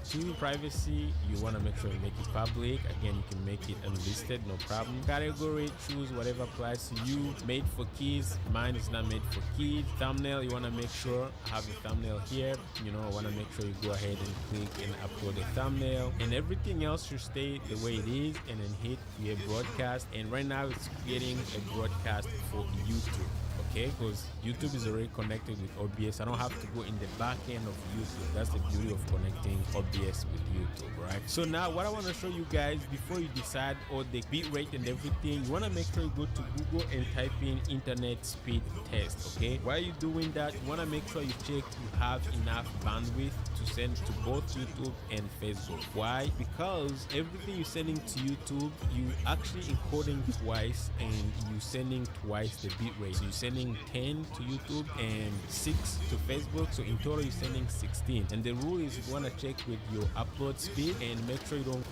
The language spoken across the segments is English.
2, privacy, you want to make sure you make it public. Again, you can make it unlisted, no problem. Category, choose whatever applies to you. Made for kids, mine is not made for kids. Thumbnail, you want to make sure I have a thumbnail here. I want to make sure you go ahead and click and upload a thumbnail, and everything else should stay the way it is, and then hit create broadcast. And right now it's creating a broadcast for YouTube. Okay, because YouTube is already connected with OBS. I don't have to go in the back end of YouTube. That's the beauty of connecting OBS with YouTube, right? So now what I want to show you guys before you decide the bitrate and everything, you want to make sure you go to Google and type in internet speed test. Okay, while you're doing that, you want to make sure you check you have enough bandwidth to send to both YouTube and Facebook. Why? Because everything you're sending to YouTube, you actually encoding twice and you sending twice the bitrate. So you're sending 10 to YouTube and 6 to Facebook, so in total you're sending 16. And the rule is you want to check with your upload speed and make sure you don't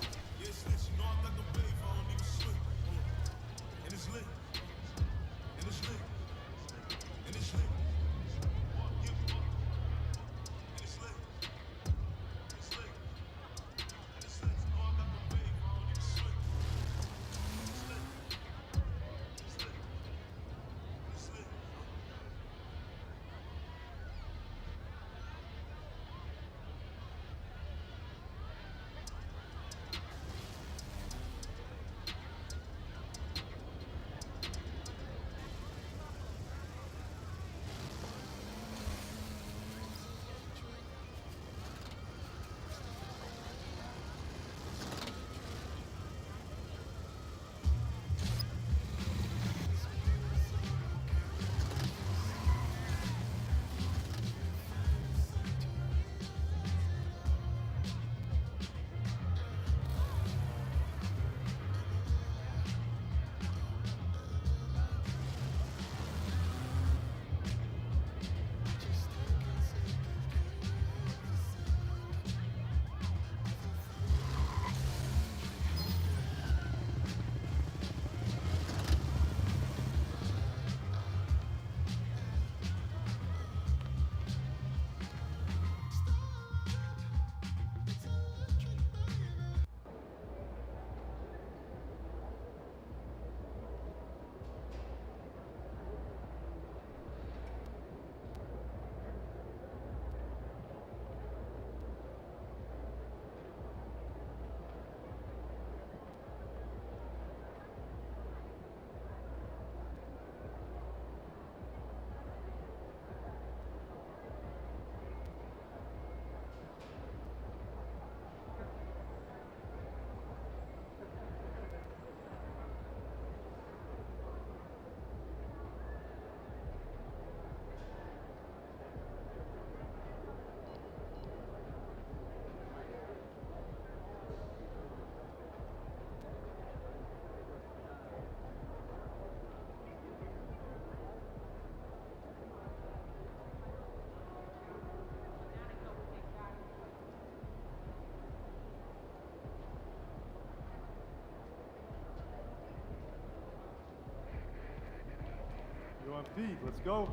You're on feed, let's go.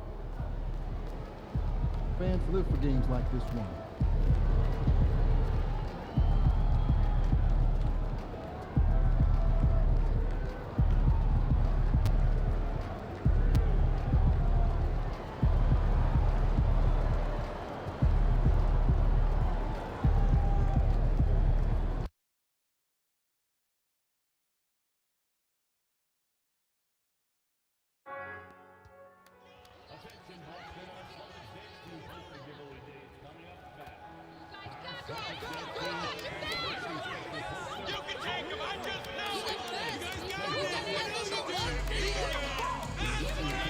Fans live for games like this one. Attention, Boston, our Southern States team poster giveaway dates coming up fast. You can take him, I just know it! You guys got this! What are you doing? That's what I'm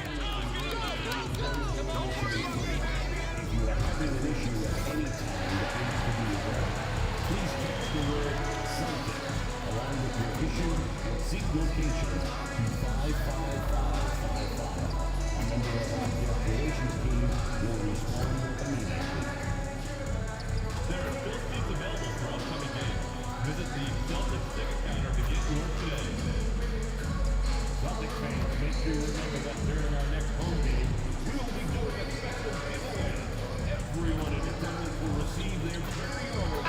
talking about! Come on, If you are having an issue at any time that needs to be addressed, please text the word something along with your issue and seek location to 55555. A member of our guest relations team will respond immediately. There are still seats available for upcoming games. Visit the Celtics ticket counter to get yours today. Celtics fans, make sure you remember that during our next home game, we will be doing a special giveaway. Everyone in attendance will receive their very own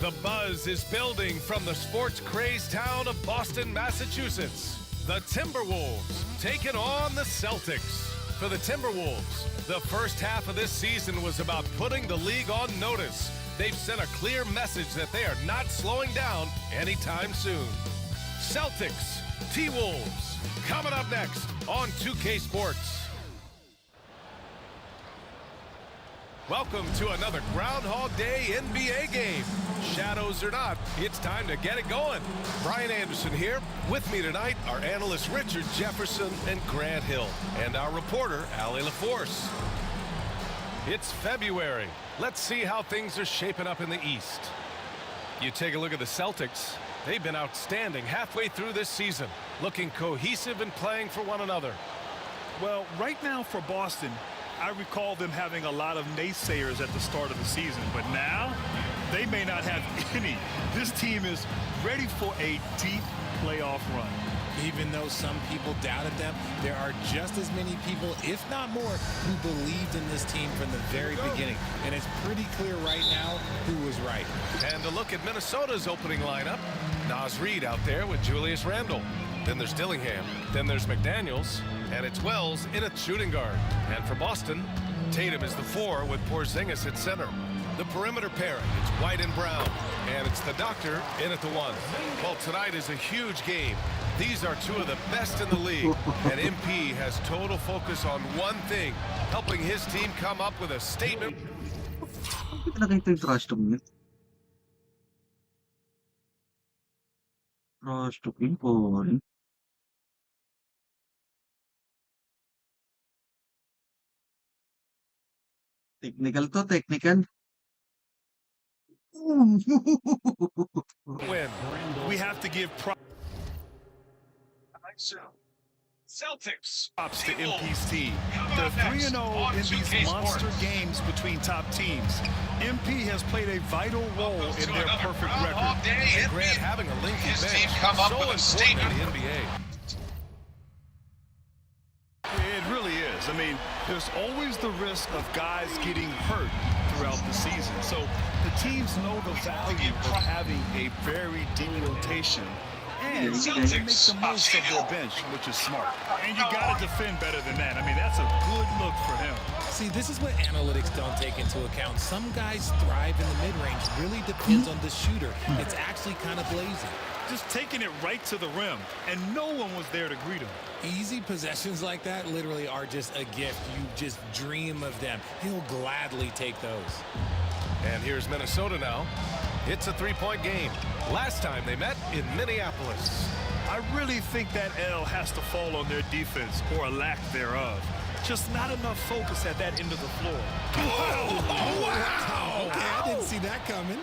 The buzz is building from the sports-crazed town of Boston, Massachusetts. The Timberwolves taking on the Celtics. For the Timberwolves, the first half of this season was about putting the league on notice. They've sent a clear message that they are not slowing down anytime soon. Celtics, T-Wolves, coming up next on 2K Sports. Welcome to another Groundhog Day NBA game. Shadows or not, it's time to get it going. Brian Anderson here. With me tonight are analysts Richard Jefferson and Grant Hill, and our reporter, Allie LaForce. It's February. Let's see how things are shaping up in the East. You take a look at the Celtics. They've been outstanding halfway through this season, looking cohesive and playing for one another. Well, right now for Boston, I recall them having a lot of naysayers at the start of the season, but now they may not have any. This team is ready for a deep playoff run. Even though some people doubted them, there are just as many people, if not more, who believed in this team from the very beginning. And it's pretty clear right now who was right. And a look at Minnesota's opening lineup. Naz Reid out there with Julius Randle. Then there's Dillingham. Then there's McDaniels. And it's Wells in at shooting guard. And for Boston, Tatum is the 4 with Porzingis at center. The perimeter pairing, it's White and Brown. And it's the Doctor in at the 1. Well, tonight is a huge game. These are two of the best in the league. And MP has total focus on one thing, helping his team come up with a statement. Hindi ko nakita yung trash talk niya. Trash talking po rin. Technical to, technical. Win. We have to give Celtics. props to MP's team. They're 3-0 in these monster games between top teams. MP has played a vital role in their perfect record. And Grant having a lengthy bench so important in the NBA. It really is. I mean, there's always the risk of guys getting hurt throughout the season. So the teams know the value of having a very deep rotation. And they make the most of their bench, which is smart. And you got to defend better than that. I mean, that's a good look for him. See, this is what analytics don't take into account. Some guys thrive in the mid-range. Really depends on the shooter. It's actually kind of blazing. Just taking it right to the rim, and no one was there to greet him. Easy possessions like that literally are just a gift. You just dream of them. He'll gladly take those. And here's Minnesota now. It's a 3-point game. Last time they met in Minneapolis. I really think that L has to fall on their defense, or a lack thereof. Just not enough focus at that end of the floor. Oh, wow. Okay, I didn't see that coming.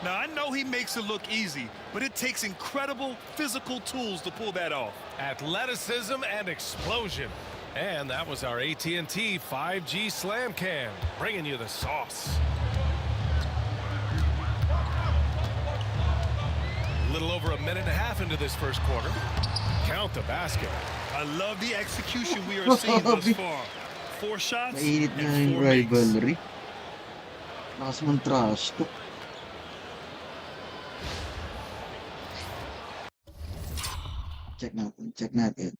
Now, I know he makes it look easy, but it takes incredible physical tools to pull that off. Athleticism and explosion. And that was our AT&T 5G Slam Cam, bringing you the sauce. A little over a minute and a half into this first quarter. Count the basket. I love the execution we are seeing thus far. 4 shots Mainit nga and yung 4 makes. rivalry. Lakas mong trash talk. Check natin, check natin.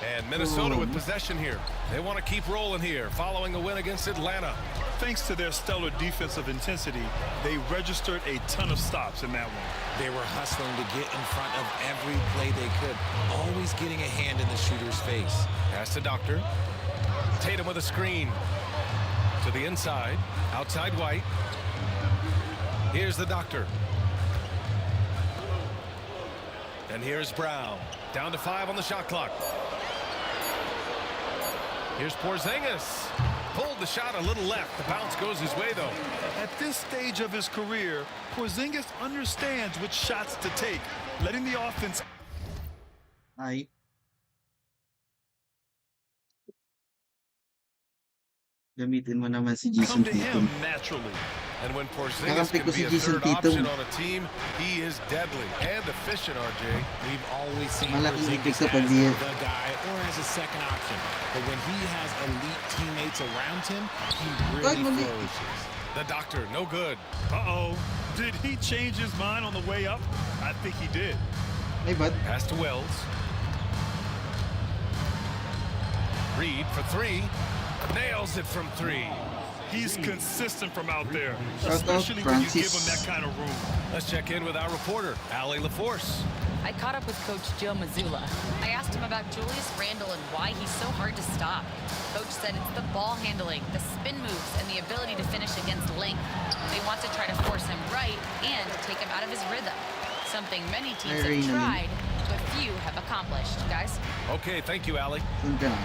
And Minnesota with possession here. They want to keep rolling here, following a win against Atlanta. Thanks to their stellar defensive intensity, they registered a ton of stops in that one. They were hustling to get in front of every play they could, always getting a hand in the shooter's face. Pass to Doctor. Tatum with a screen. To the inside. Outside White. Here's the Doctor. And here's Brown. Down to 5 on the shot clock. Here's Porzingis. Pulled the shot a little left. The bounce goes his way, though. At this stage of his career, Porzingis understands which shots to take, letting the offense Ay, Gamitin mo naman si Come Jason to Tatum. him naturally. And when Porzingis Kakampi can ko be si a Jason third option Tatum. on a team, he is deadly and efficient, RJ. We've always seen Malaking Porzingis ipik kapag as di- the guy or as a second option. But when he has elite teammates around him, he really mali. flourishes. The doctor, no good. Uh-oh. Did he change his mind on the way up? I think he did. Ay, bad. Pass to Wells. Reed for three. Nails it from three. He's consistent from out there, Shout out, especially when you give Francis. him that kind of room. Let's check in with our reporter, Allie LaForce. I caught up with Coach Joe Mazzulla. I asked him about Julius Randle and why he's so hard to stop. Coach said it's the ball handling, the spin moves, and the ability to finish against length. They want to try to force him right and take him out of his rhythm. Something many teams have Irene. tried, but few have accomplished. Guys? Okay, thank you, Allie. Saan ka na?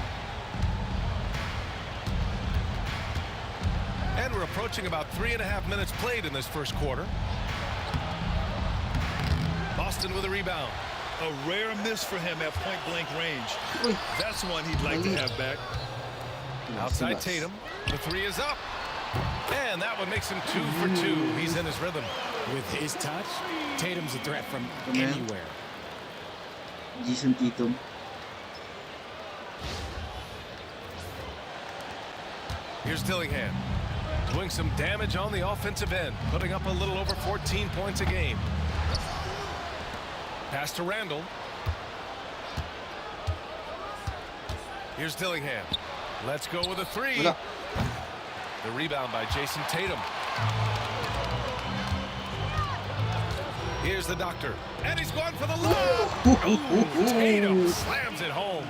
And we're approaching about 3.5 minutes played in this first quarter. Boston with a rebound. A rare miss for him at point-blank range. Uy, That's one he'd like to have back. Outside labas. Tatum. The three is up. And that one makes him 2 for 2. He's in his rhythm. With his touch, Tatum's a threat from Come in. anywhere. Jason Tatum. Here's Dillingham. Doing some damage on the offensive end. Putting up a little over 14 points a game. Pass to Randall. Here's Dillingham. Let's go with a three. Wala. The rebound by Jason Tatum. Here's the doctor. And he's going for the lob. Ooh, Tatum slams it home.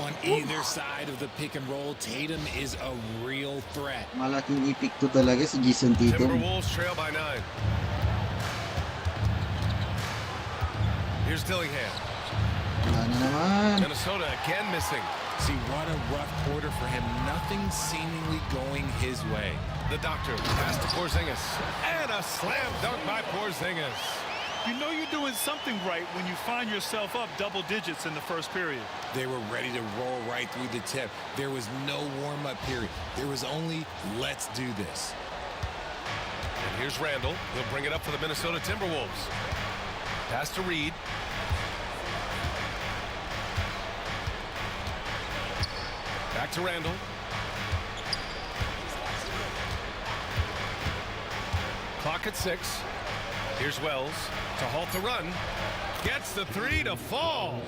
On either side of the pick and roll, Tatum is a real threat. Malaking ipik to talaga si Jason Tatum. Timberwolves trail by 9. Here's Dillingham. Wala na naman. Minnesota again missing. See, what a rough quarter for him. Nothing seemingly going his way. The doctor pass to Porzingis. And a slam dunk by Porzingis. You know you're doing something right when you find yourself up double digits in the first period. They were ready to roll right through the tip. There was no warm-up period. There was only, let's do this. And here's Randall. He'll bring it up for the Minnesota Timberwolves. Pass to Reed. Back to Randall. Clock at 6. Here's Wells to halt the run. Gets the three to fall.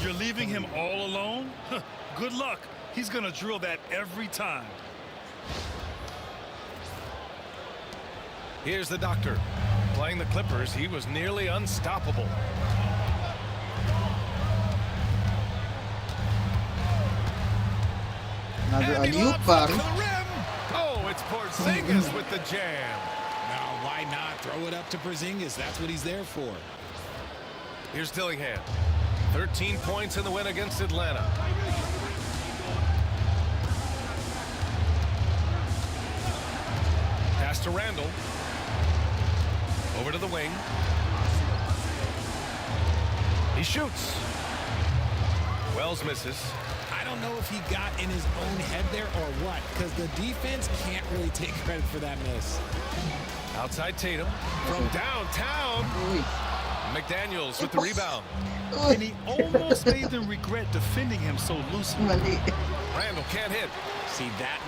You're leaving him all alone? Good luck. He's going to drill that every time. Here's the doctor. Playing the Clippers, he was nearly unstoppable. Another And he alley-oop, lobs it up to pare. the rim. Oh, it's Porzingis with the jam. Now, why not throw it up to Porzingis? That's what he's there for. Here's Dillingham. 13 points in the win against Atlanta. Pass to Randall. Over to the wing. He shoots. Wells misses. I don't know if he got in his own head there or what, because the defense can't really take credit for that miss. Outside Tatum from downtown. Uy. McDaniels with the rebound. Uy. And he almost made them regret defending him so loosely. Mali. Randall can't hit. See, that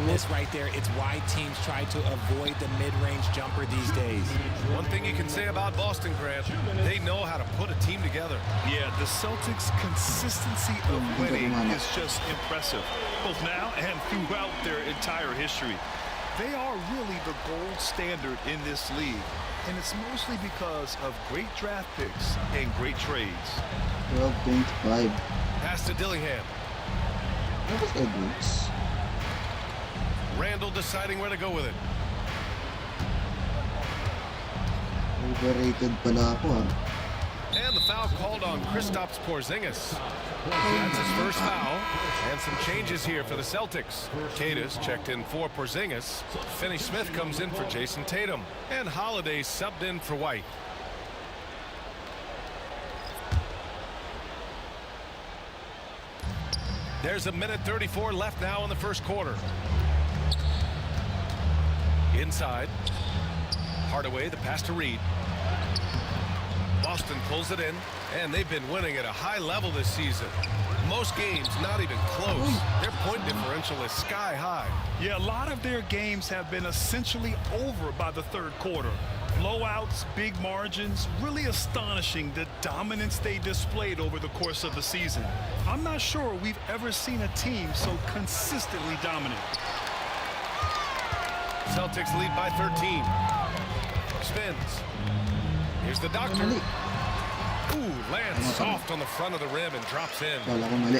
miss right there, it's why teams try to avoid the mid-range jumper these days. One thing you can say about Boston, Grant, they know how to put a team together. Yeah, the Celtics' consistency of winning is just impressive, both now and throughout their entire history. They are really the gold standard in this league, and it's mostly because of great draft picks and great trades. 12.5. Pass to Dillingham. What was that, Brooks? Randall deciding where to go with it. Overrated pala ako, ah. And the foul called on Kristaps Porzingis. That's his first foul. And some changes here for the Celtics. Cadiz checked in for Porzingis. Finney-Smith comes in for Jason Tatum. And Holiday subbed in for White. There's a minute 34 left now in the first quarter. Inside. Hardaway, the pass to Reed. Boston pulls it in, and they've been winning at a high level this season. Most games not even close. Their point differential is sky high. Yeah, a lot of their games have been essentially over by the third quarter. Blowouts, big margins, really astonishing the dominance they displayed over the course of the season. I'm not sure we've ever seen a team so consistently dominant. Celtics lead by 13. Spins. Here's the doctor. Ooh, lands soft on the front of the rim and drops in.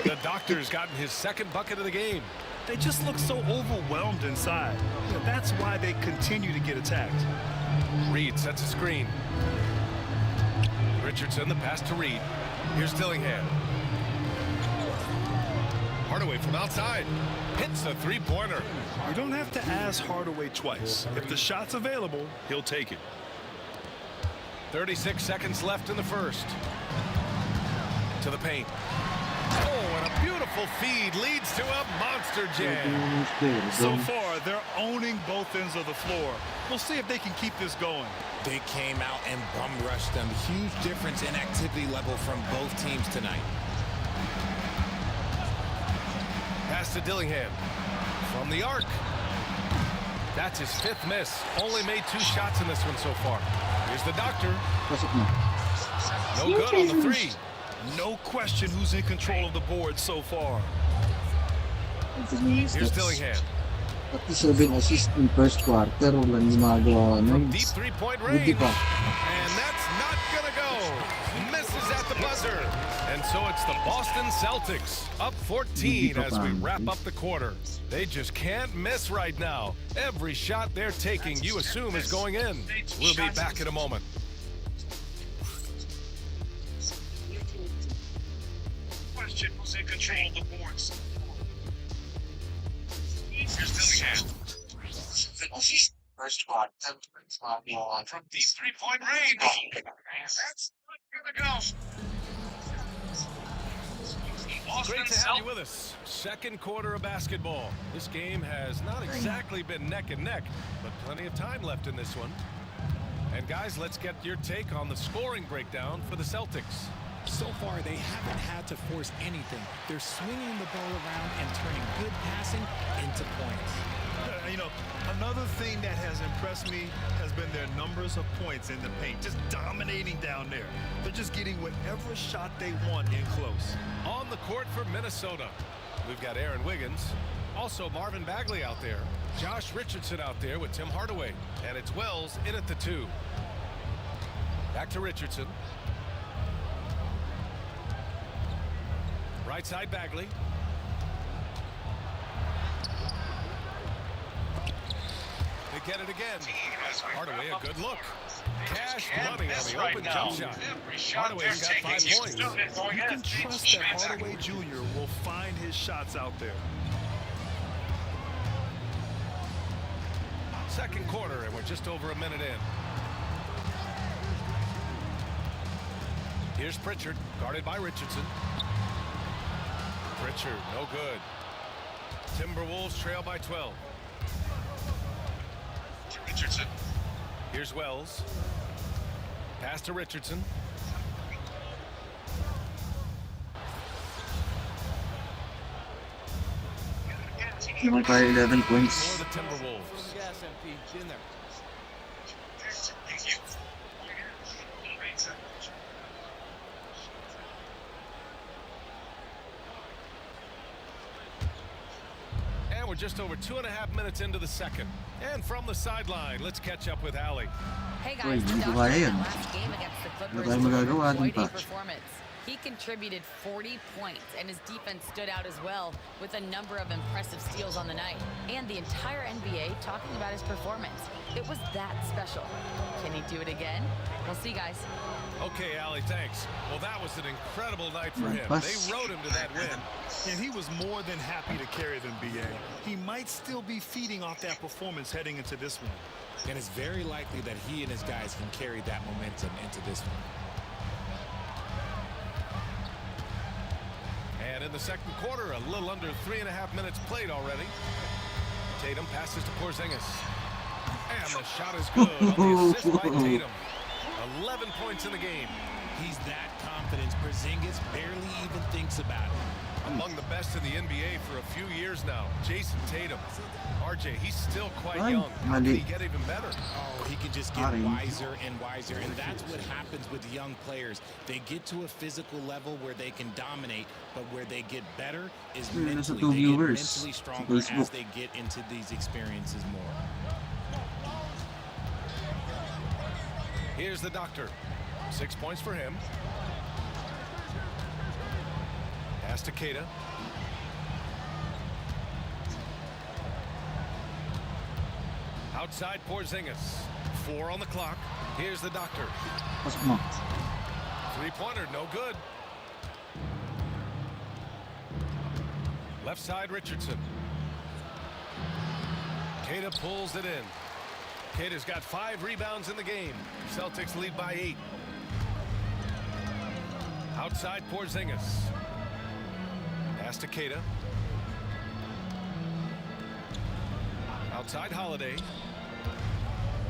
The doctor's gotten his second bucket of the game. They just look so overwhelmed inside. That's why they continue to get attacked. Reed sets a screen. Richardson, the pass to Reed. Here's Dillingham. Hardaway from outside. Hits a three-pointer. You don't have to ask Hardaway twice. If the shot's available, he'll take it. 36 seconds left in the first. To the paint. Oh, and a beautiful feed leads to a monster jam. So far, they're owning both ends of the floor. We'll see if they can keep this going. They came out and bum rushed them. Huge difference in activity level from both teams tonight. Pass to Dillingham. From the arc. That's his fifth miss. Only made 2 shots in this one so far. Here's the doctor. No good on the three. No question who's in control of the board so far. Here's Dillingham. Tapi 7 assist in first quarter, wala nang magawa nun. Deep three-point range. And that's not gonna go. Misses at the buzzer. And so it's the Boston Celtics up 14 as we wrap up the quarter. They just can't miss right now. Every shot they're taking, you assume, is going in. We'll be back in a moment. Question who's in control of the boards. Here's Dillingham. First quarter, From deep three-point range. That's not gonna go. Great to have you with us. Second quarter of basketball. This game has not exactly been neck and neck, but plenty of time left in this one. And guys, let's get your take on the scoring breakdown for the Celtics. So far, they haven't had to force anything. They're swinging the ball around and turning good passing into points. You know, another thing that has impressed me has been their numbers of points in the paint, just dominating down there. They're just getting whatever shot they want in close. On the court for Minnesota, we've got Aaron Wiggins, also Marvin Bagley out there, Josh Richardson out there with Tim Hardaway, and it's Wells in at the 2. Back to Richardson. Right side Bagley. They get it again. Hardaway, a good look. Cash money on the open jump shot. Hardaway's got 5 points. You can trust that Hardaway Jr. will find his shots out there. Second quarter, and we're just over a minute in. Here's Pritchard, guarded by Richardson. Pritchard, no good. Timberwolves trail by 12. Richardson. Here's Wells. Pass to Richardson. naman tayo 11 points. For the Timberwolves. And we're just over 2.5 minutes into the second. And from the sideline, let's catch up with Allie. Hey Uy, guys, hindi the ko kaya yan. last game against the Clippers tayo magagawa was dun quite a pa. performance. He contributed 40 points, and his defense stood out as well with a number of impressive steals on the night. And the entire NBA talking about his performance. It was that special. Can he do it again? We'll see, guys. Okay, Allie, thanks. Well, that was an incredible night for him. Bus. They rode him to that win. And he was more than happy to carry them, BA. He might still be feeding off that performance heading into this one. And it's very likely that he and his guys can carry that momentum into this one. And in the second quarter, a little under 3.5 minutes played already. Tatum passes to Porzingis. And the shot is good on the assist by Tatum. 11 points in the game. He's that confident. Porzingis barely even thinks about it. Among the best in the NBA for a few years now, Jason Tatum. RJ, he's still quite Ay, young. How can mali. he get even better? Oh, he can just get wiser and wiser, and that's what happens with young players. They get to a physical level where they can dominate, but where they get better is Nasa mentally. 2 They get viewers mentally sa stronger as Facebook. they get into these experiences more. Here's the doctor. 6 points for him. Pass to Keita. Outside Porzingis. 4 on the clock. Here's the doctor. Pasok mo. Three-pointer, no good. Left side, Richardson. Keita pulls it in. Keita's got 5 rebounds in the game. Celtics lead by 8. Outside Porzingis. Pass to Keita. Outside Holiday.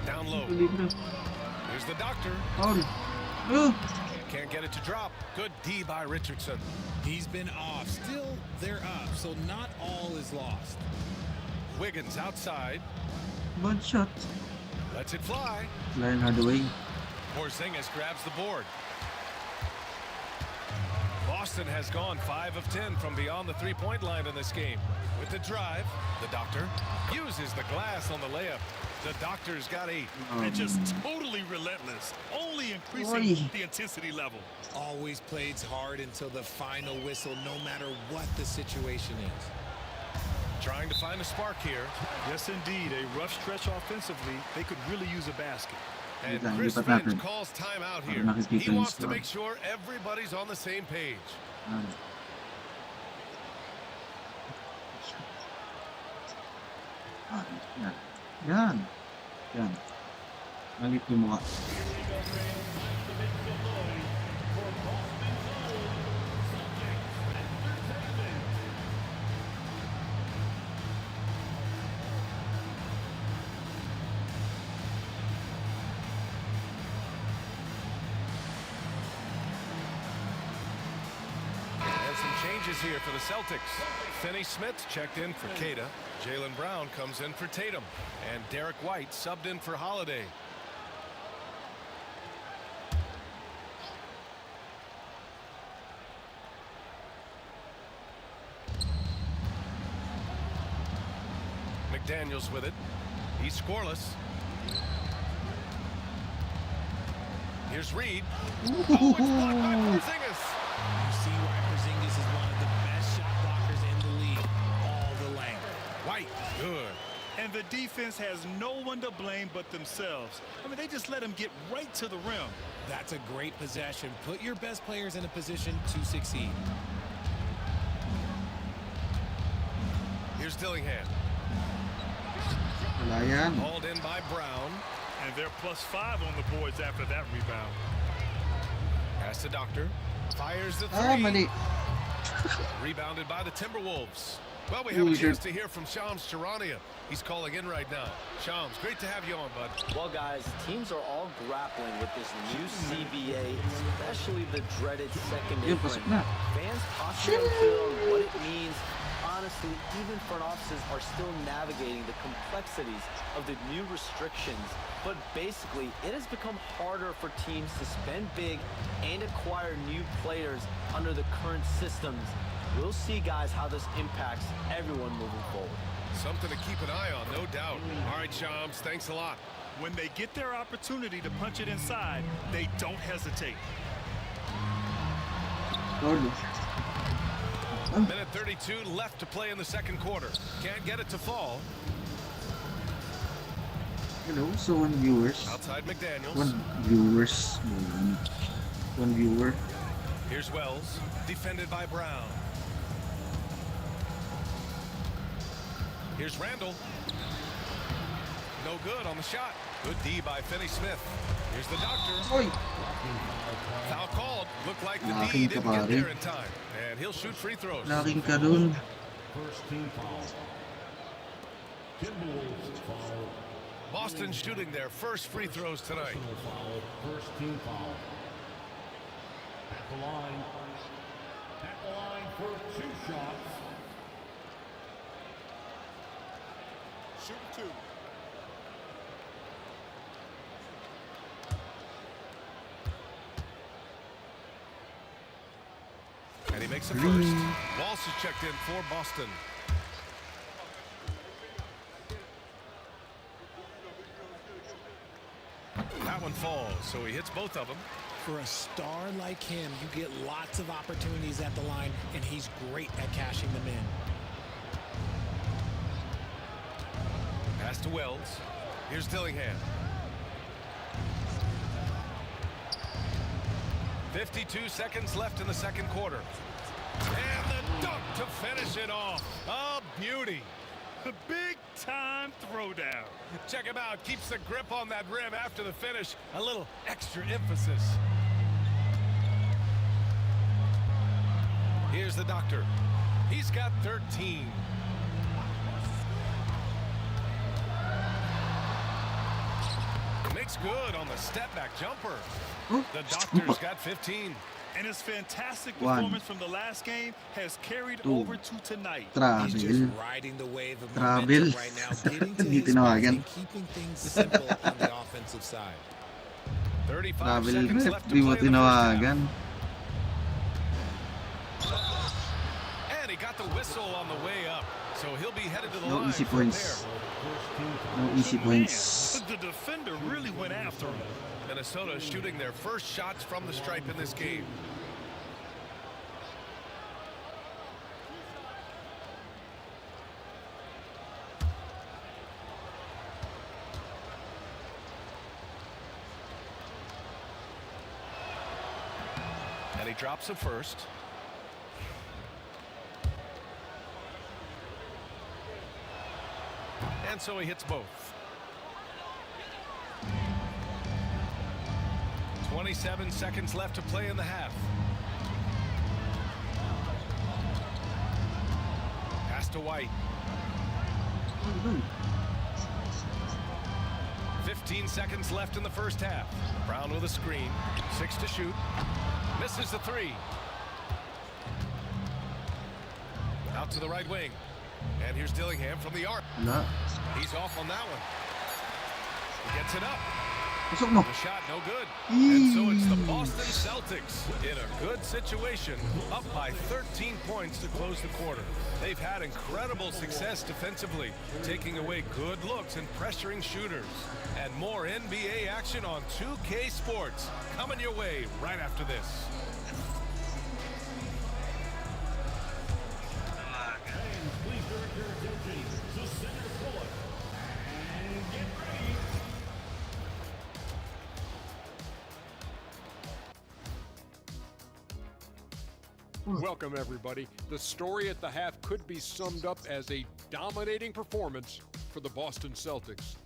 Down low. Here's the doctor. Can't get it to drop. Good D by Richardson. He's been off. Still, they're up, so not all is lost. Wiggins outside. Bad shot. Lets it fly. Learn Hardaway. Porzingis grabs the board. Boston has gone 5 of 10 from beyond the three-point line in this game. With the drive, the doctor uses the glass on the layup. The doctor's got 8. And just totally relentless, only increasing the intensity level. Always plays hard until the final whistle, no matter what the situation is. Trying to find a spark here. Yes, indeed. A rough stretch offensively. They could really use a basket. And Lipat Chris natin. Finch calls timeout here. Para makikita He yung wants to score. make sure everybody's on the same page. Yan. Yan. Yan. Yan. Malit yung mukha. And some changes here for the Celtics. Finney Smith checked in for Keita. Jaylen Brown comes in for Tatum. And Derek White subbed in for Holiday. McDaniels with it. He's scoreless. Here's Reed. Oh, it's blocked by Porzingis. You see why Porzingis is one of the best shot blockers in the league. All the length. White, good. And the defense has no one to blame but themselves. I mean, they just let him get right to the rim. That's a great possession. Put your best players in a position to succeed. Here's Dillingham. Wala yan. Hauled in by Brown. And they're +5 on the boards after that rebound. Pass to Doctor. Fires the Ah, three. mali. Rebounded by the Timberwolves. Well, we have a chance to hear from Shams Charania. He's calling in right now. Shams, great to have you on, bud. Well, guys, teams are all grappling with this new CBA, especially the dreaded second day Yun, pasok frame. na. Fans possibly don't feel what it means. Honestly, even front offices are still navigating the complexities of the new restrictions. But basically, it has become harder for teams to spend big and acquire new players under the current systems. We'll see, guys, how this impacts everyone moving forward. Something to keep an eye on, no doubt. All right, Shams, thanks a lot. When they get their opportunity to punch it inside, they don't hesitate. Gordo. Minute 32 left to play in the second quarter. Can't get it to fall. Hello, so 1 viewers. Outside McDaniels. 1 viewers. 1 viewer. Here's Wells, defended by Brown. Here's Randall. No good on the shot. Good D by Finney Smith. Here's the doctor. Oy! Foul called. Looked like the Laking D ka, didn't get pare. there in time. And he'll shoot free throws. Laking ka dun. First team foul. Timberwolves foul. Boston shooting their first free throws tonight. Personal foul, first team foul. At the line for 2 shots. Shoot 2. And he makes it first. Walsh is checked in for Boston. That one falls, so he hits both of them. For a star like him, you get lots of opportunities at the line, and he's great at cashing them in. Pass to Wells. Here's Dillingham. 52 seconds left in the second quarter. And the dunk to finish it off. A beauty. The big-time throwdown. Check him out. Keeps the grip on that rim after the finish. A little extra emphasis. Here's the doctor. He's got 13. Makes good on the step-back jumper. The doctor's got 15. And his fantastic performance from the last game has carried over to tonight. He's just riding the wave of momentum right now, getting to his spots and keeping things simple on the offensive side. 35 seconds left to play in the first half. And he got the whistle on the way up, so he'll be headed to the line. Easy points. No easy points. The defender really went after him. Minnesota shooting their first shots from the stripe in this game. And he drops it first. And so he hits both. 27 seconds left to play in the half. Pass to White. 15 seconds left in the first half. Brown with a screen. 6 to shoot. Misses the 3. Out to the right wing. And here's Dillingham from the arc. No. He's off on that one. He gets it up. Masuk mo. The shot no good. And so it's the Boston Celtics in a good situation, up by 13 points to close the quarter. They've had incredible success defensively, taking away good looks and pressuring shooters. And more NBA action on 2K Sports coming your way right after this. Please direct your attention to center court. And get ready. Welcome, everybody. The story at the half could be summed up as a dominating performance for the Boston Celtics.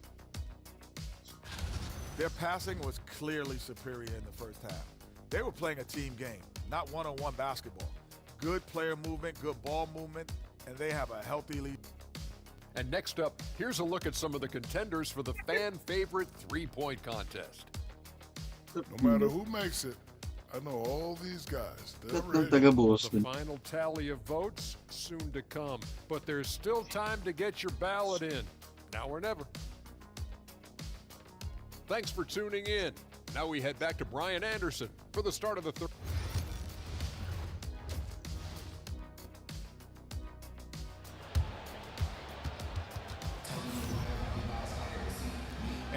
Their passing was clearly superior in the first half. They were playing a team game, not one-on-one basketball. Good player movement, good ball movement, and they have a healthy lead. And next up, here's a look at some of the contenders for the fan-favorite three-point contest. No matter who makes it, I know all these guys. They're ready. The final tally of votes soon to come, but there's still time to get your ballot in. Now or never. Thanks for tuning in. Now we head back to Brian Anderson for the start of the third.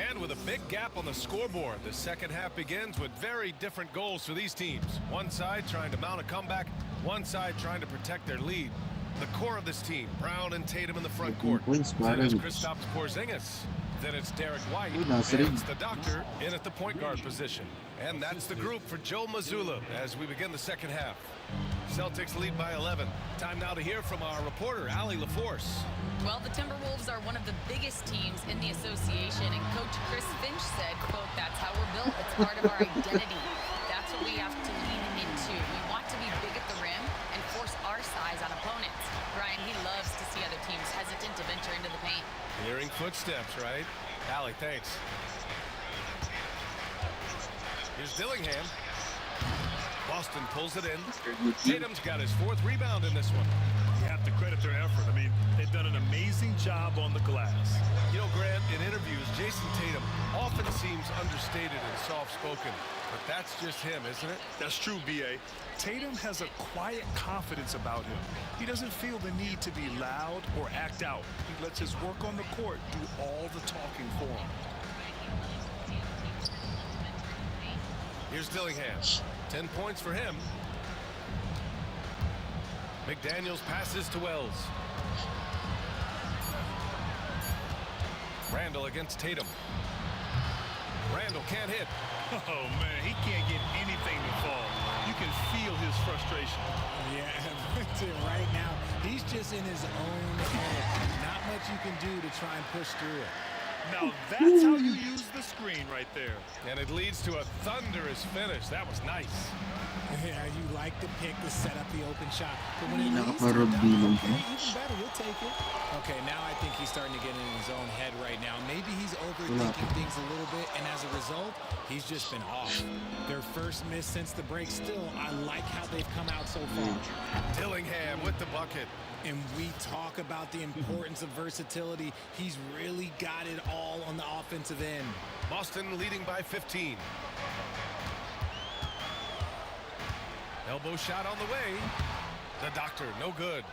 And with a big gap on the scoreboard, the second half begins with very different goals for these teams. One side trying to mount a comeback, one side trying to protect their lead. The core of this team, Brown and Tatum in the front court. Then it's Kristaps Porzingis. Then it's Derek White. And it's the doctor in at the point guard position. And that's the group for Joe Mazzulla as we begin the second half. Celtics lead by 11. Time now to hear from our reporter, Allie LaForce. Well, the Timberwolves are one of the biggest teams in the association, and Coach Chris Finch said, quote, "That's how we're built. It's part of our identity. That's what we have to lean into. We want to be big at the rim and force our size on opponents." Brian, he loves to see other teams hesitant to venture into the paint. Hearing footsteps, right? Allie, thanks. Here's Dillingham. Boston pulls it in. Tatum's got his 4th rebound in this one. You have to credit their effort. I mean, they've done an amazing job on the glass. You know, Grant, in interviews, Jason Tatum often seems understated and soft-spoken, but that's just him, isn't it? That's true, B.A. Tatum has a quiet confidence about him. He doesn't feel the need to be loud or act out. He lets his work on the court do all the talking for him. Here's Dillingham. 10 points for him. McDaniels passes to Wells. Randall against Tatum. Randall can't hit. Oh, man, he can't get anything to fall. You can feel his frustration. Yeah, right now, he's just in his own head. Not much you can do to try and push through it. Now that's how you use the screen right there. And it leads to a thunderous finish. That was nice. Yeah, you like the pick to set up the open shot. But when it leads to Nakaparod dunk, bilog okay, mo. even better, you'll take it. Okay, now I think he's starting to get in his own head right now. Maybe he's overthinking things a little bit, and as a result, he's just been off. Their first miss since the break. Still, I like how they've come out so far. Dillingham with the bucket. And we talk about the importance of versatility. He's really got it all on the offensive end. Boston leading by 15. Elbow shot on the way. The doctor, no good.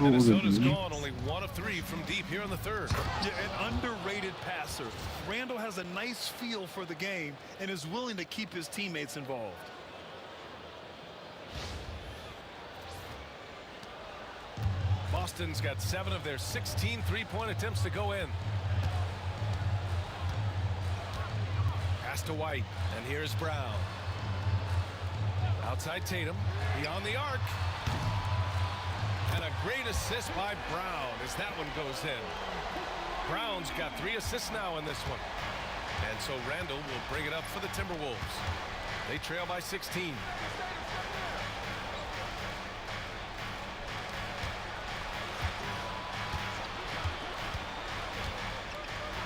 Minnesota's gone, only 1 of 3 from deep here in the 3rd. Yeah, an underrated passer. Randall has a nice feel for the game and is willing to keep his teammates involved. Boston's got 7 of their 16 3-point attempts to go in. Pass to White, and here's Brown. Outside Tatum, beyond the arc. And a great assist by Brown as that one goes in. Brown's got 3 assists now in this one. And so Randall will bring it up for the Timberwolves. They trail by 16.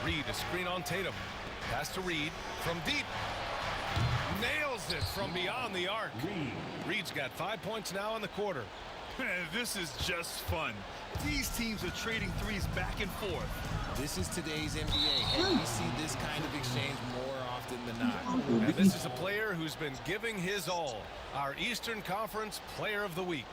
Reed, a screen on Tatum. Pass to Reed from deep. Nails it from beyond the arc. Reed's got 5 points now in the quarter. This is just fun. These teams are trading threes back and forth. This is today's NBA, and we see this kind of exchange more often than not. And this is a player who's been giving his all. Our Eastern Conference Player of the Week.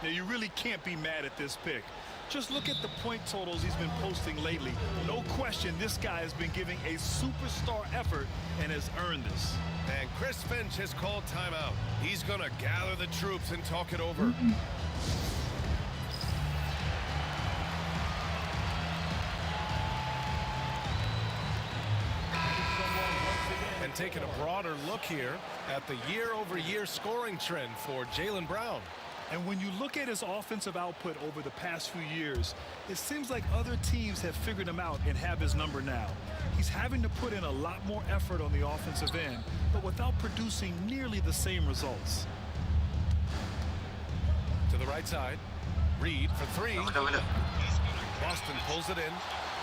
Now, you really can't be mad at this pick. Just look at the point totals he's been posting lately. No question, this guy has been giving a superstar effort and has earned this. And Chris Finch has called timeout. He's going to gather the troops and talk it over. And taking a broader look here at the year-over-year scoring trend for Jaylen Brown. And when you look at his offensive output over the past few years, it seems like other teams have figured him out and have his number now. He's having to put in a lot more effort on the offensive end, but without producing nearly the same results. To the right side, Reed for 3. Boston pulls it in.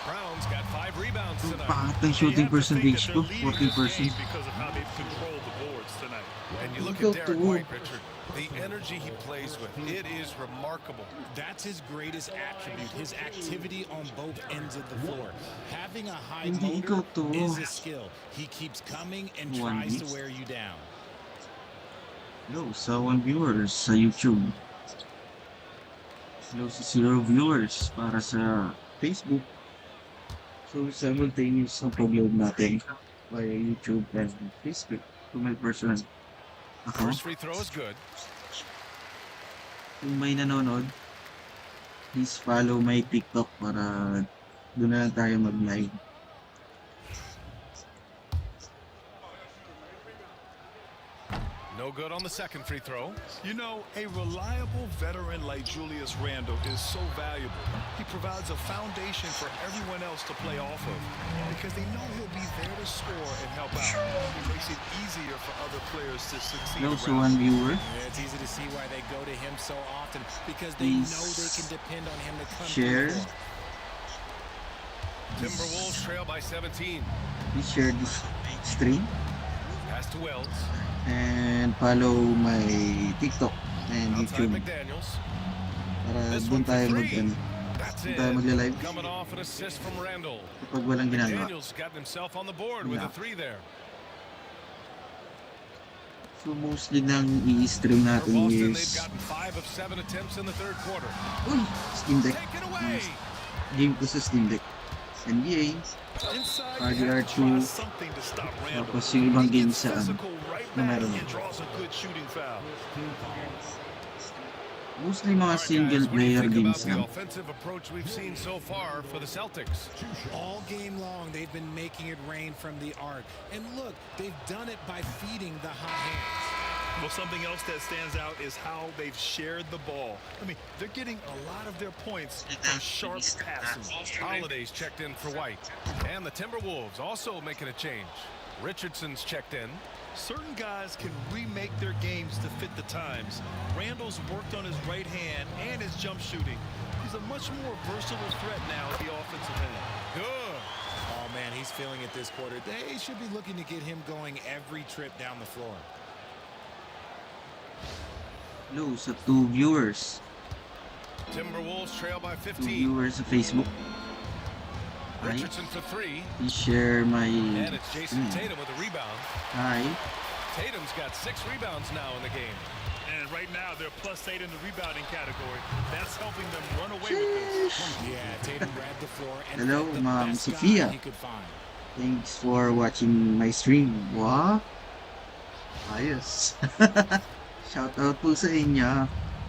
Brown's got 5 rebounds tonight. Pangat ng shooting percentage ko, 40%. Because of how they've controlled the boards tonight. And you look at Derek White, Richard, the energy he plays with, it is remarkable. That's his greatest attribute, his activity on both ends of the floor. Having a high motor is a skill. He keeps coming and tries to wear you down. Hello sa 1 viewers sa YouTube. Hello sa 0 viewers para sa Facebook. So simultaneous na pag-load natin via YouTube and Facebook to my personal account. First free throw is good. Kung may nanonood, please follow my TikTok para doon na tayo mag-live. No good on the second free throw. You know, a reliable veteran like Julius Randle is so valuable. He provides a foundation for everyone else to play off of because they know he'll be there to score and help out. It makes it easier for other players to succeed. Also, 1 viewer. Yeah, it's easy to see why they go to him so often because they know they can depend on him to come share. Timberwolves trail by 17. please share this stream Pass to Wells. and follow my TikTok and Outside YouTube McDaniels. para This doon one for tayo three. That's doon it. tayo magla-live Coming off an assist from Randall. kapag walang ginagawa. McDaniels got himself on the board with a three there. So mostly nang i-stream For natin Boston, they've is gotten 5 of 7 attempts in the third quarter. Uy! Steam Deck. Taken away. Game ko sa Steam Deck. NBA, RDR2, tapos yung ibang games sa ano, na meron. Mostly mga single player Think about games the lang. offensive approach we've seen so far for the Celtics. All game long, they've been making it rain from the arc. And look, they've done it by feeding the hot hands. Well, something else that stands out is how they've shared the ball. I mean, they're getting a lot of their points from sharp passing. Holiday's checked in for White. And the Timberwolves also making a change. Richardson's checked in. Certain guys can remake their games to fit the times. Randall's worked on his right hand and his jump shooting. He's a much more versatile threat now at the offensive end. Good. Oh, man, he's feeling it this quarter. They should be looking to get him going every trip down the floor. Hello sa 2 viewers. Timberwolves trail by 2 15. viewers sa Facebook. Hi. Richardson for 3. Please share my... And it's Jason Tatum with a rebound. Hi. Tatum's got 6 rebounds now in the game. And right now, they're +8 in the rebounding category. That's helping them run away with this. Yeah, Tatum grabbed the floor and Hello, the Ma'am best guy Sophia. he could find. Thanks for watching my stream. Wow. Ayos. Shout out po sa inyo.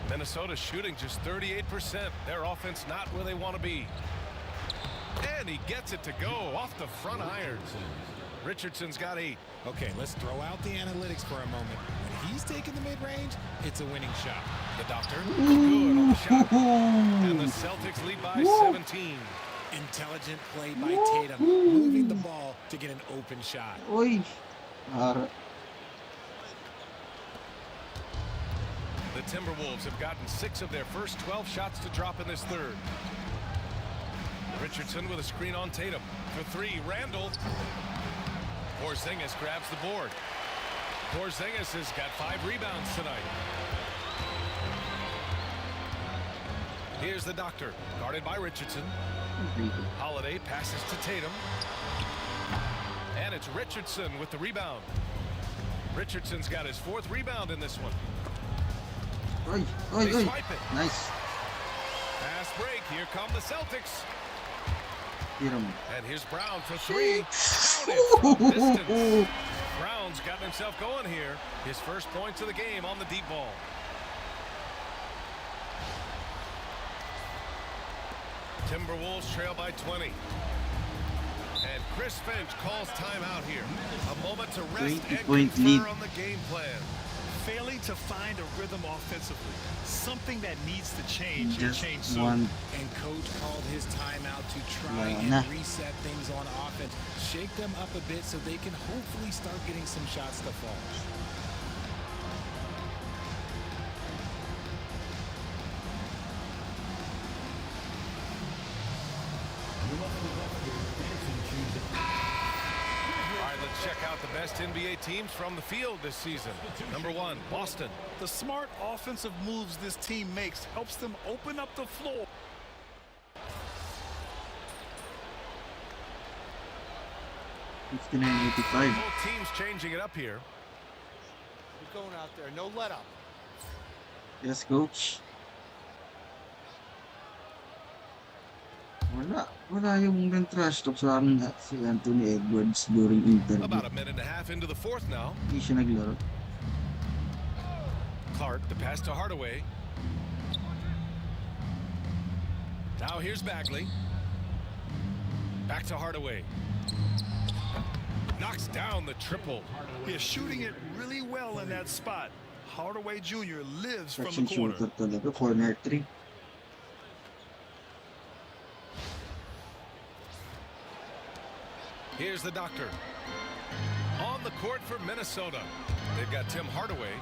Minnesota shooting just 38%. Their offense not where they want to be. And he gets it to go off the front irons. Richardson's got 8. Okay, let's throw out the analytics for a moment. When he's taking the mid-range, it's a winning shot. The doctor, good on the shot. And the Celtics lead by 17. Intelligent play by Tatum, moving the ball to get an open shot. Oy. The Timberwolves have gotten 6 of their first 12 shots to drop in this third. Richardson with a screen on Tatum. For 3, Randall. Porzingis grabs the board. Porzingis has got 5 rebounds tonight. Here's the doctor, guarded by Richardson. Holiday passes to Tatum. And it's Richardson with the rebound. Richardson's got his 4th rebound in this one. Oy, oy, They oy. swipe it. Nice. Fast break. Here come the Celtics. Tira mo. And here's Brown for 3. Counted from distance. Brown's got himself going here. His first points of the game on the deep ball. Timberwolves trail by 20. And Chris Finch calls timeout here. A moment to rest and 20-point lead. confer on the game plan. Failing to find a rhythm offensively. Something that needs to change and Just change soon. one. And coach called his timeout to try Wala and na. reset things on offense. Shake them up a bit so they can hopefully start getting some shots to fall. All right, let's check out the best NBA teams from the field this season. Number 1, Boston. The smart offensive moves this team makes helps them open up the floor. $59.85. Both teams changing it up here. We're going out there. No let up. Yes, coach. Wala yung trash talk sa amin si Anthony Edwards during interview. About a minute and a half into the fourth now. Hindi siya naglaro. Clark, the pass to Hardaway. Now here's Bagley. Back to Hardaway. Knocks down the triple. He's shooting it really well in that spot. Hardaway Jr. lives from Section the corner. shooter talaga. Corner 3. Here's the doctor. On the court for Minnesota. They've got Tim Hardaway.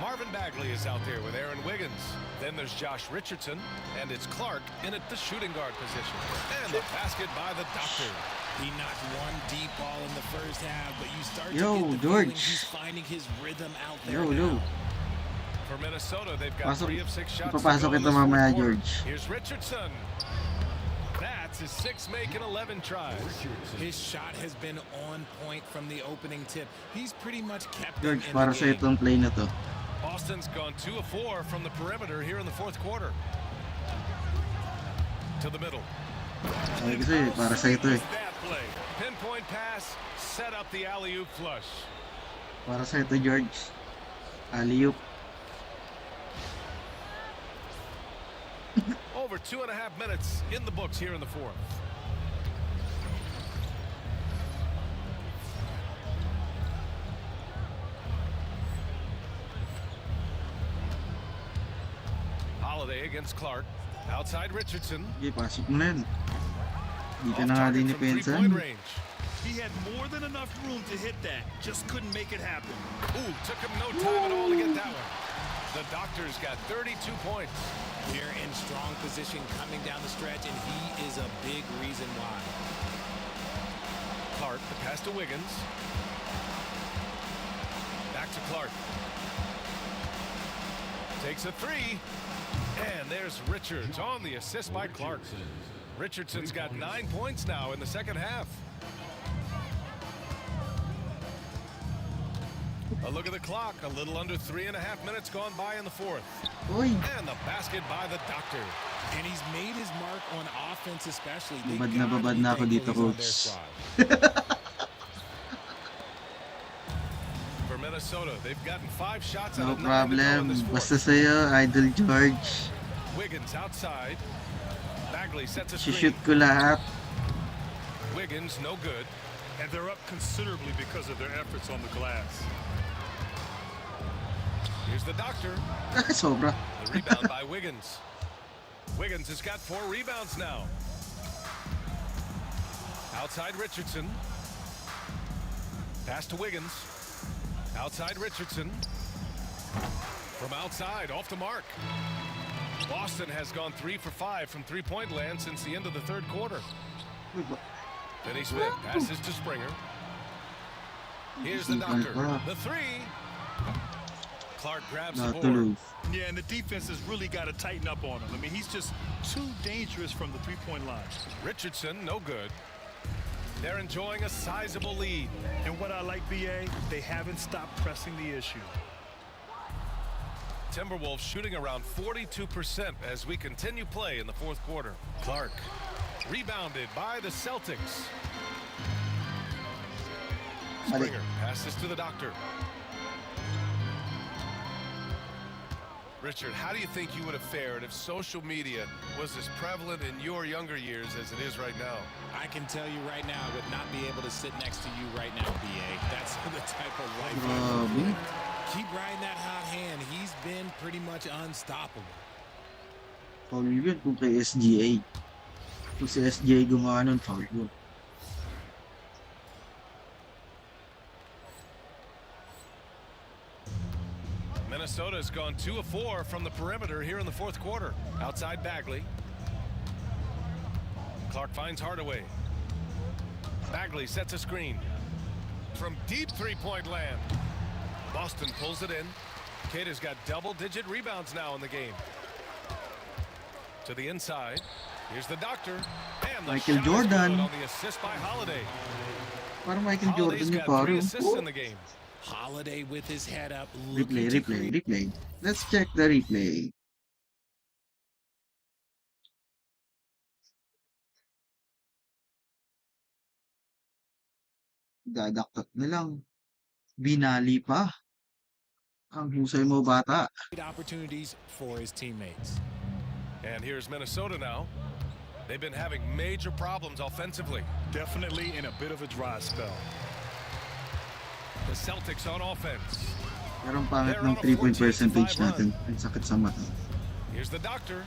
Marvin Bagley is out there with Aaron Wiggins. Then there's Josh Richardson, and it's Clark in at the shooting guard position. And the basket by the Doctor. He knocked one deep ball in the first half, but you start to Yo, get the George. feeling he's finding his rhythm out there Yo, now. yo. For Minnesota, they've got Pasok, 3 of 6 shots. ipapasok to go in ito this mamaya, fourth quarter. George. Here's Richardson. That's his 6th make in 11 tries. His shot has been on point from the opening tip. He's pretty much kept George, him in para the sa game. itong play na to. Boston's gone 2 of 4 from the perimeter here in the fourth quarter. To the middle. Ay, kasi para sa ito eh. That play. Pinpoint pass, set up the alley-oop flush. Para sa ito, George. Alley-oop. Over 2.5 minutes in the books here in the fourth. Holiday against Clark. Outside Richardson. Okay, pasok mo na yan. Hindi ka na nga Target din from depensa. three-point range. He had more than enough room to hit that, just couldn't make it happen. Ooh, took him no time at all to get that one. The Doctor's got 32 points. They're in strong position coming down the stretch, and he is a big reason why. Clark, the pass to Wiggins. Back to Clark. Takes a 3. And there's Richards on the assist by Clark. Richardson's got 9 points now in the second half. A look at the clock. A little under 3.5 minutes gone by in the fourth. Oy. And the basket by the Doctor. And he's made his mark on offense especially. Babad na ako dito, coach. For Minnesota, they've gotten 5 shots No out of 9 to go in problem. this fourth. Basta sa'yo, Idol George. Wiggins outside. Bagley sets a Shoot screen. ko lahat. Wiggins no good. And they're up considerably because of their efforts on the glass. Here's the Doctor. Sobra. The rebound by Wiggins. Wiggins has got 4 rebounds now. Outside Richardson. Pass to Wiggins. Outside Richardson. From outside, off the mark. Boston has gone 3 for 5 from three-point land since the end of the third quarter. Finney Smith passes to Springer. Here's the Doctor. The 3. Clark grabs the board. Yeah, and the defense has really got to tighten up on him. I mean, he's just too dangerous from the three-point line. Richardson, no good. They're enjoying a sizable lead. And what I like, BA, they haven't stopped pressing the issue. Timberwolves shooting around 42% as we continue play in the fourth quarter. Clark rebounded by the Celtics. Springer passes to the Doctor. Richard, how do you think you would have fared if social media was as prevalent in your younger years as it is right now? I can tell you right now, I would not be able to sit next to you right now, BA. That's the type of life I live. Keep riding that hot hand. He's been pretty much unstoppable. Foul yun kung kay SGA. Kung si SGA gumawa nun, foul yun. Minnesota's gone 2 of 4 from the perimeter here in the fourth quarter. Outside Bagley. Clark finds Hardaway. Bagley sets a screen. From deep three-point land. Boston pulls it in. Kidd has got double-digit rebounds now in the game. To the inside. Here's the Doctor. And the Michael shot is Jordan. good on the assist by Holiday. Parang Michael Holiday's Jordan yung got 3 parang. assists in the game. Holiday with his head up. Replay. Let's check the replay. Dadaktat na lang. Binali pa. Ang husay mo, bata. Opportunities for his teammates. And here's Minnesota now. They've been having major problems offensively. Definitely in a bit of a dry spell. The Celtics on offense. Pero ang pangit ng 3-point percentage natin. Ang sakit sa mata. Here's the Doctor.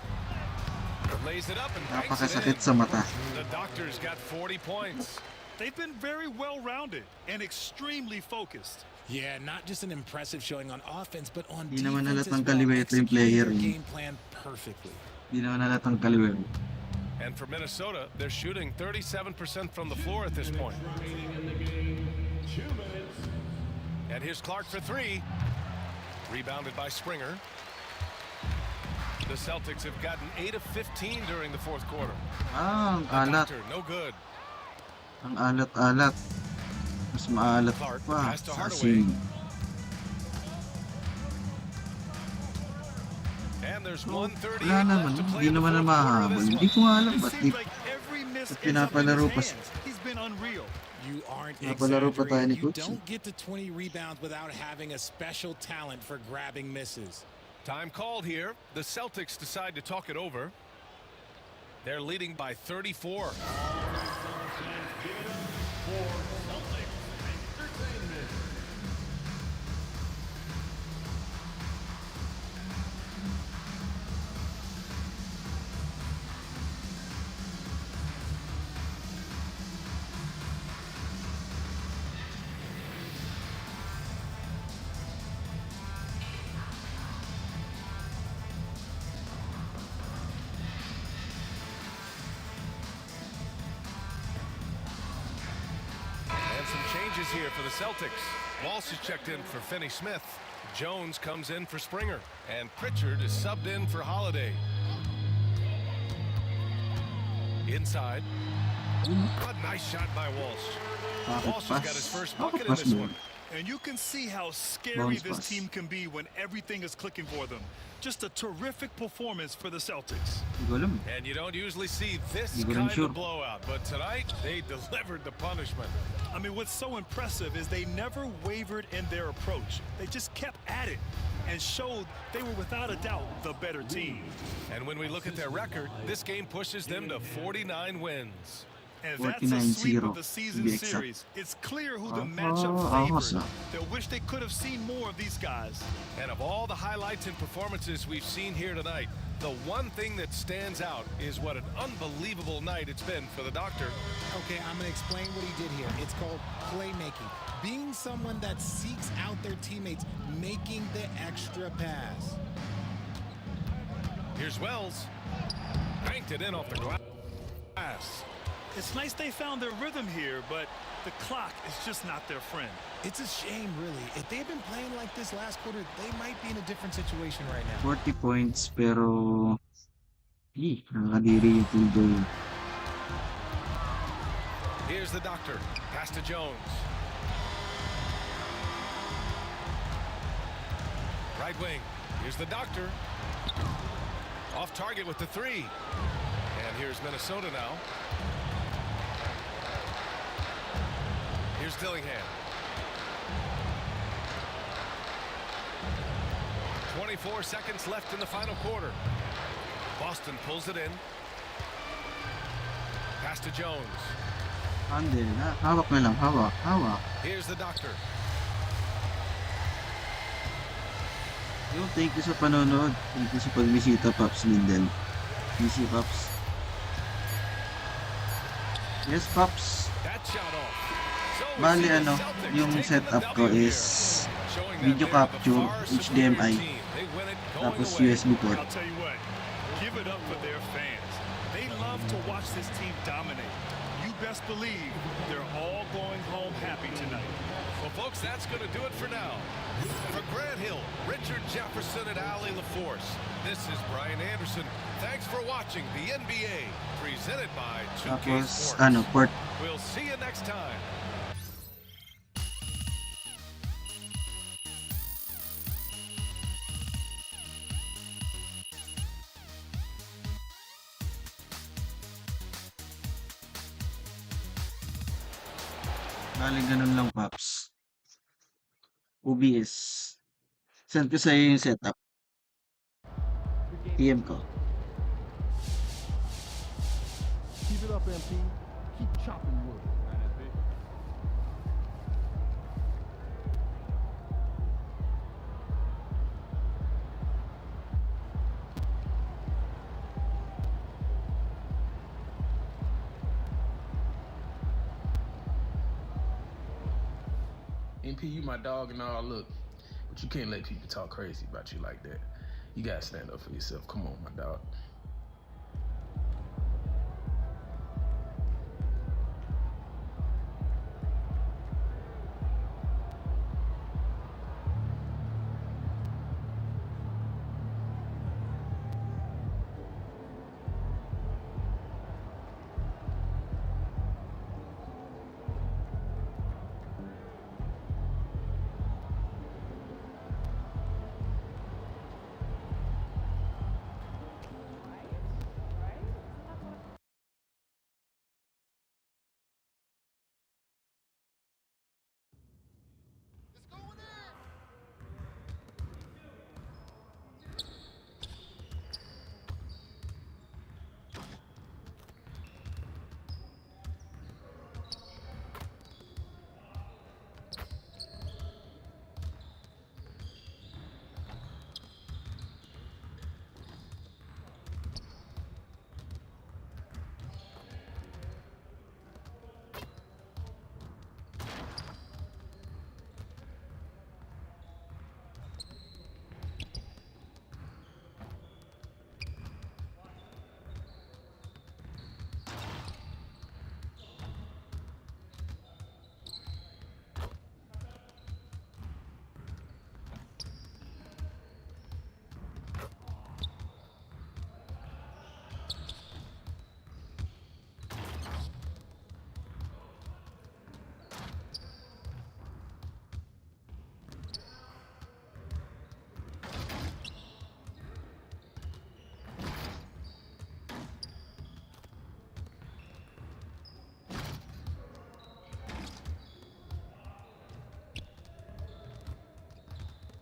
Lays it up and banks it Napakasakit in. sa mata. The Doctor's got 40 points. They've been very well-rounded and extremely focused. Yeah, not just an impressive showing on offense, but on Di naman defense as halatang well. kaliwete yung player. Executing their game plan perfectly. Di naman halatang kaliwete. And for Minnesota, they're shooting 37% from the floor at this point. And here's Clark for three. Rebounded by Springer. The Celtics have gotten 8 of 15 during the fourth quarter. Ang alat. Doctor, no good. Ang alat-alat. Mas maalat Clark pa pass to sa Hardaway. asin. And there's 1:30 Wala naman. left to play Hindi in the naman na fourth quarter of mahabol. this Hindi one. ko nga alam ba't Seems like every miss ba't ends up in pinapalaro his pa hands. He's been unreal. You aren't Napalaro pa tayo ni exaggerating. You Coach. don't get to 20 rebounds without having a special talent for grabbing misses. Time called here. The Celtics decide to talk it over. They're leading by 34. And some changes here for the Celtics. Walsh is checked in for Finney Smith. Jones comes in for Springer. And Pritchard is subbed in for Holiday. Inside. A nice shot by Walsh. Walsh has got his first bucket in this one. And you can see how scary Bounce this pass. team can be when everything is clicking for them. Just a terrific performance for the Celtics. Hindi ko alam. And you don't usually see this Hindi ko rin kind sure. of blowout, but tonight they delivered the punishment. I mean, what's so impressive is they never wavered in their approach. They just kept at it and showed they were without a doubt the better team. And when we look at their record, this game pushes them to 49 wins. And that's a sweep 49-0 of the season to be exact. series. It's clear who the Ah, matchup ahos favored. ah. They'll wish they could have seen more of these guys. And of all the highlights and performances we've seen here tonight, the one thing that stands out is what an unbelievable night it's been for the Doctor. Okay, I'm going to explain what he did here. It's called playmaking. Being someone that seeks out their teammates, making the extra pass. Here's Wells. Banked it in off the glass. It's nice they found their rhythm here, but the clock is just not their friend. It's a shame, really. If they had been playing like this last quarter, they might be in a different situation right now. 40 points pero nakakadiri yung tuloy. Here's the Doctor. Pass to Jones. Right wing. Here's the Doctor. Off target with the three. And here's Minnesota now. Here's Dillingham. 24 seconds left in the final quarter. Boston pulls it in. Pass to Jones. Hindi na. Hawak na lang. Hawak. Hawak. Here's the Doctor. Yo, thank you sa panonood. Thank you sa pagbisita, Pops Lindel. Easy, Pops. Yes, Pops. That shot off. So we Bali, see the ano, Celtics yung taking setup the ko W is here, showing that video they're the capture, far superior HDMI, team. They win it going tapos away. USB port. I'll tell you what, give it up for their fans. They love to watch this team dominate. You best believe they're all going home happy tonight. Well, folks, that's going to do it for now. For Grant Hill, Richard Jefferson, and Ali LaForce, this is Brian Anderson. Thanks for watching the NBA, presented by 2K Tapos, Sports. port. We'll see you next time. Bali, ganun lang, Pops. OBS. Send ko sa'yo yung setup. PM ko. Keep it up, MP. Keep chopping wood. MP, you my dog and all, look, but you can't let people talk crazy about you like that. You gotta stand up for yourself. Come on, my dog.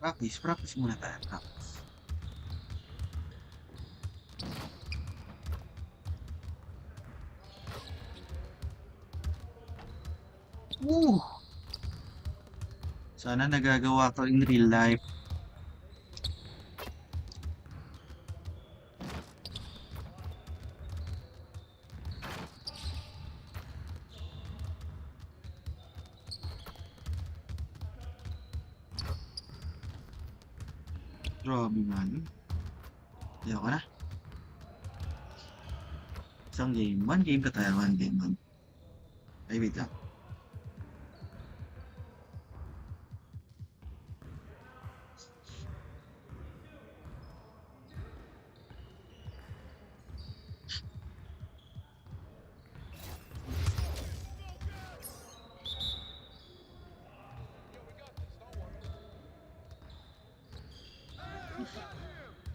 Practice muna tayo. Practice. Woo! Sana nagagawa ko in real life. Grabe man. Ayoko na. Isang game. One game ka tayo. One game man. Ay, wait lang.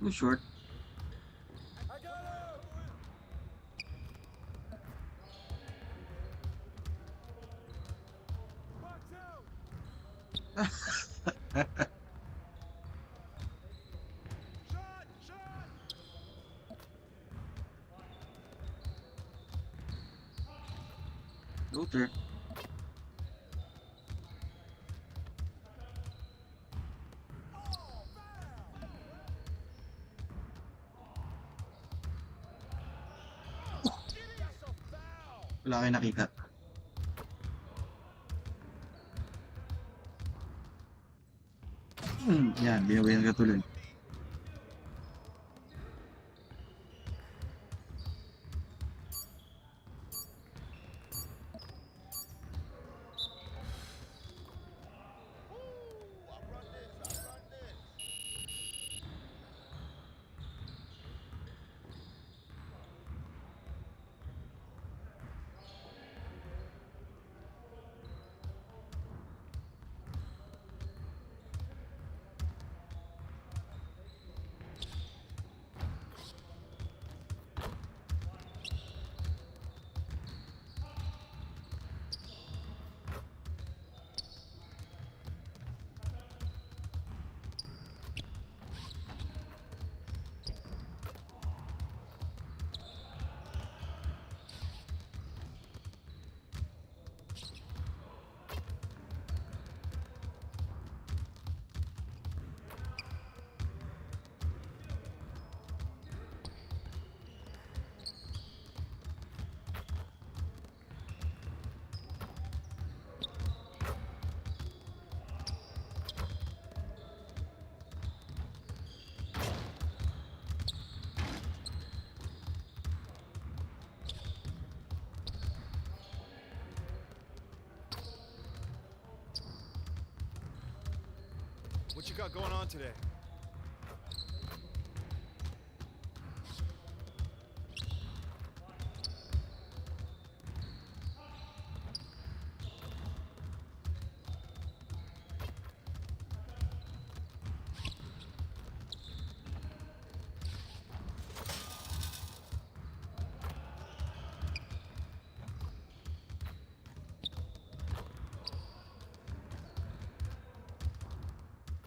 Too short. Luther. Wala kayo nakita. Yan, binabayan ka tuloy. you got going on today?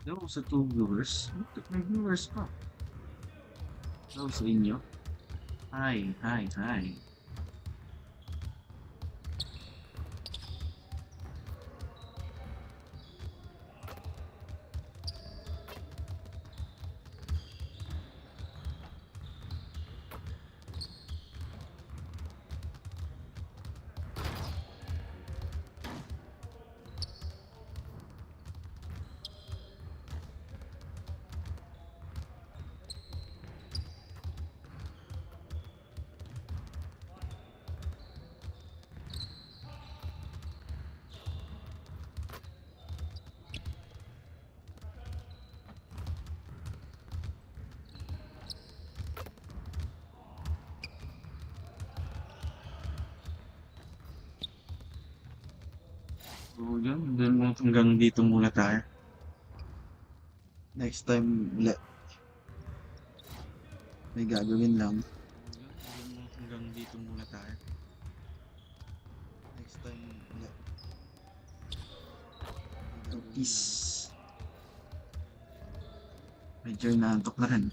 Daw sa 2 viewers. May viewers pa. Daw sa inyo. Hi. So yun, hanggang dito muna tayo. Next time, may gagawin lang. Hanggang dito muna tayo. Next time, peace. Medyo inaantok na rin.